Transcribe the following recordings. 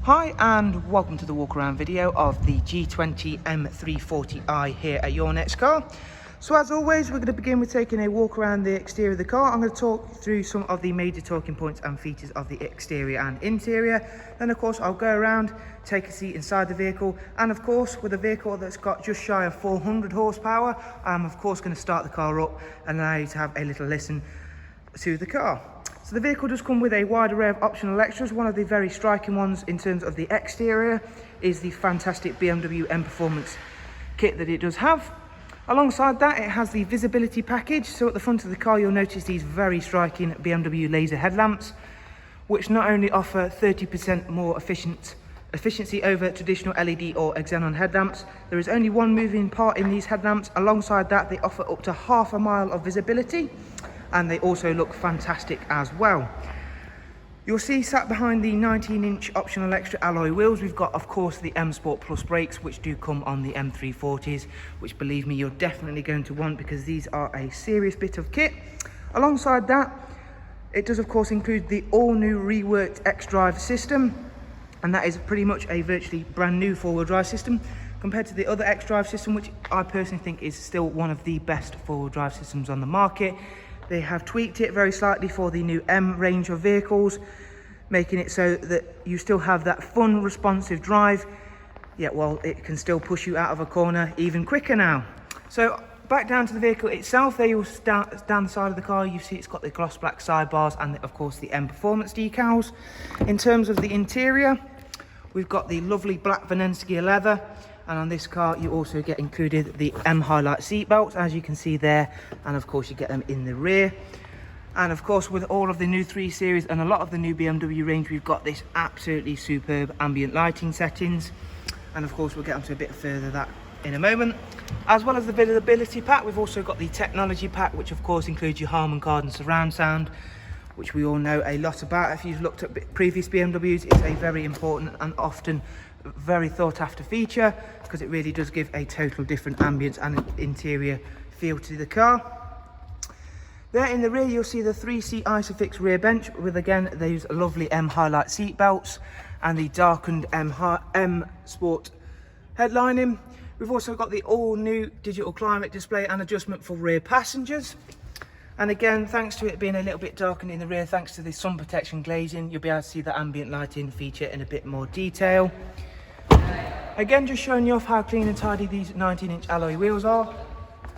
Hi and welcome to the walk around video of the G20 M340i here at your next car. So as always, we're going to begin with taking a walk around the exterior of the car. I'm going to talk through some of the major talking points and features of the exterior and interior. Then of course I'll go around, take a seat inside the vehicle, and of course with a vehicle that's got just shy of 400 horsepower, I'm of course going to start the car up and allow you to have a little listen to the car. So the vehicle does come with a wide array of optional extras. One of the very striking ones in terms of the exterior is the fantastic BMW Mperformance Kit that it does have. Alongside that, it has the visibility package. So at the front of the car, you'll notice these very striking BMW laser headlamps, which not only offer 30% more efficiency over traditional LED or xenon headlamps. There is only one moving part in these headlamps. Alongside that, they offer up to half a mile of visibility, and they also look fantastic as well. You'll see sat behind the 19-inch optional extra alloy wheels, we've got of course the Msport Plus brakes, which do come on the M340s, which believe me, you're definitely going to want because these are a serious bit of kit. Alongside that, it does of course include the all-new reworked MXDRIVE system, and that is pretty much a virtually brand new four-wheel drive system compared to the other MXDRIVE system, which I personally think is still one of the best four-wheel drive systems on the market. They have tweaked it very slightly for the new M range of vehicles, making it so that you still have that fun, responsive drive, yet while it can still push you out of a corner even quicker now. So back down to the vehicle itself, there you'll start down the side of the car, you see it's got the gloss black sidebars and of course the M Performance decals. In terms of the interior, we've got the lovely black Venenskia leather, and on this car you also get included the M Highlight seat belts, as you can see there, and of course you get them in the rear. And of course with all of the new 3 Series and a lot of the new BMW range, we've got this absolutely superb ambient lighting settings, and of course we'll get onto a bit further that in a moment. As well as the visibility pack, we've also got the technology pack, which of course includes your Harman Kardon surround sound, which we all know a lot about. If you've looked at previous BMWs, it's a very important and often very sought after feature because it really does give a total different ambience and interior feel to the car. There in the rear you'll see the 3-seat Isofix rear bench with again those lovely M Highlight seat belts and the darkened M Sport headlining. We've also got the all new digital climate display and adjustment for rear passengers. And again, thanks to it being a little bit darkened in the rear, thanks to the sun protection glazing, you'll be able to see the ambient lighting feature in a bit more detail. Again, just showing you off how clean and tidy these 19-inch alloy wheels are.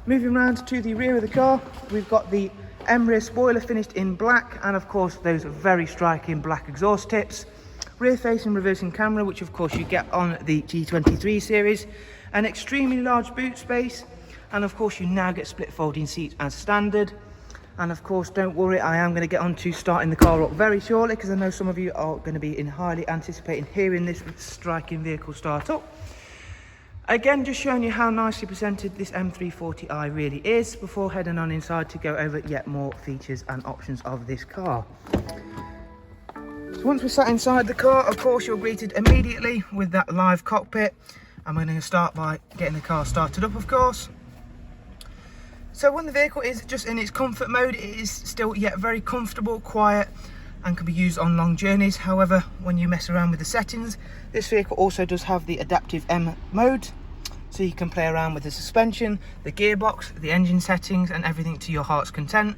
Moving around to the rear of the car, we've got the M rear spoiler finished in black, and of course those very striking black exhaust tips. Rear facing reversing camera, which of course you get on the G23 series. An extremely large boot space, and of course you now get split folding seats as standard. And of course, don't worry, I am going to get on to starting the car up very shortly because I know some of you are going to be highly anticipating hearing this striking vehicle start up. Again, just showing you how nicely presented this M340i really is before heading on inside to go over yet more features and options of this car. So once we're sat inside the car, of course, you're greeted immediately with that live cockpit. I'm going to start by getting the car started up, of course. So when the vehicle is just in its comfort mode, it is still yet very comfortable, quiet, and can be used on long journeys. However, when you mess around with the settings, this vehicle also does have the adaptive M mode, so you can play around with the suspension, the gearbox, the engine settings, and everything to your heart's content.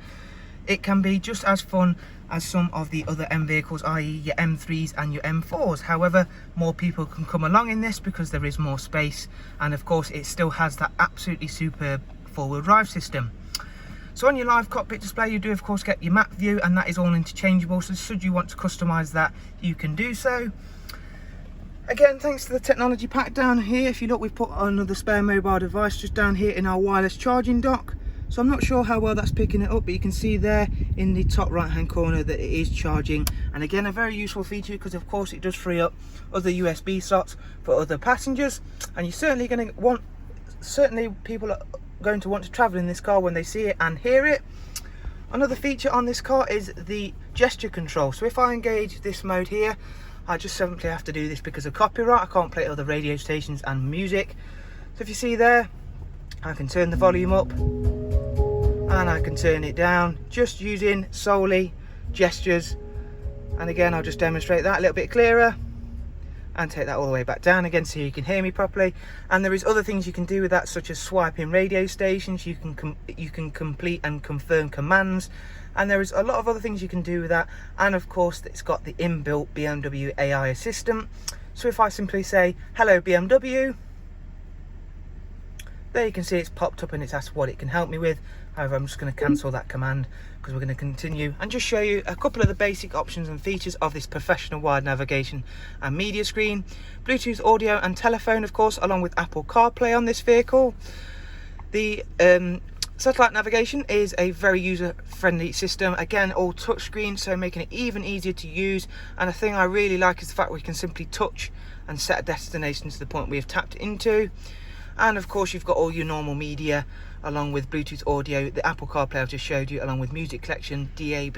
It can be just as fun as some of the other M vehicles, i.e. your M3s and your M4s. However, more people can come along in this because there is more space, and of course it still has that absolutely superb four-wheel drive system. So on your live cockpit display, you do of course get your map view, and that is all interchangeable, so should you want to customize that, you can do so. Again, thanks to the technology pack down here, if you look, we've put another spare mobile device just down here in our wireless charging dock. So I'm not sure how well that's picking it up, but you can see there in the top right hand corner that it is charging. And again, a very useful feature because of course it does free up other USB slots for other passengers, and you're certainly going to want, people are going to want to travel in this car when they see it and hear it. Another feature on this car is the gesture control. So if I engage this mode here, I just simply have to do this because of copyright. I can't play other radio stations and music. So if you see there, I can turn the volume up and I can turn it down just using solely gestures. And again, I'll just demonstrate that a little bit clearer. and take that all the way back down again so you can hear me properly. And there is other things you can do with that, such as swiping radio stations. You can complete and confirm commands, and there is a lot of other things you can do with that. And of course, it's got the inbuilt BMW AI assistant. So if I simply say hello BMW, there you can see it's popped up and it's asked what it can help me with. However, I'm just going to cancel that command because we're going to continue and just show you a couple of the basic options and features of this professional wide navigation and media screen. Bluetooth audio and telephone, of course, along with Apple CarPlay on this vehicle. The satellite navigation is a very user-friendly system. Again, all touchscreen, so making it even easier to use. And a thing I really like is the fact we can simply touch and set a destination to the point we have tapped into. And of course, you've got all your normal media along with Bluetooth audio, the Apple CarPlay I just showed you, along with music collection, DAB.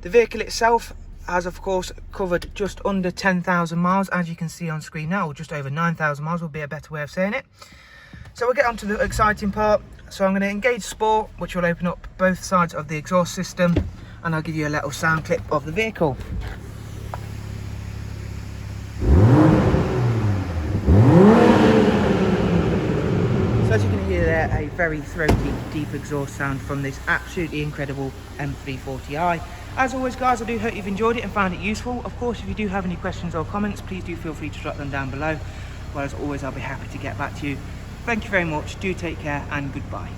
The vehicle itself has, of course, covered just under 10,000 miles, as you can see on screen now, or just over 9,000 miles would be a better way of saying it. So we'll get on to the exciting part. So I'm going to engage Sport, which will open up both sides of the exhaust system, and I'll give you a little sound clip of the vehicle. So as you can hear there, a very throaty, deep exhaust sound from this absolutely incredible M340i. As always, guys, I do hope you've enjoyed it and found it useful. Of course, if you do have any questions or comments, please do feel free to drop them down below. Well, as always, I'll be happy to get back to you. Thank you very much, do take care, and goodbye.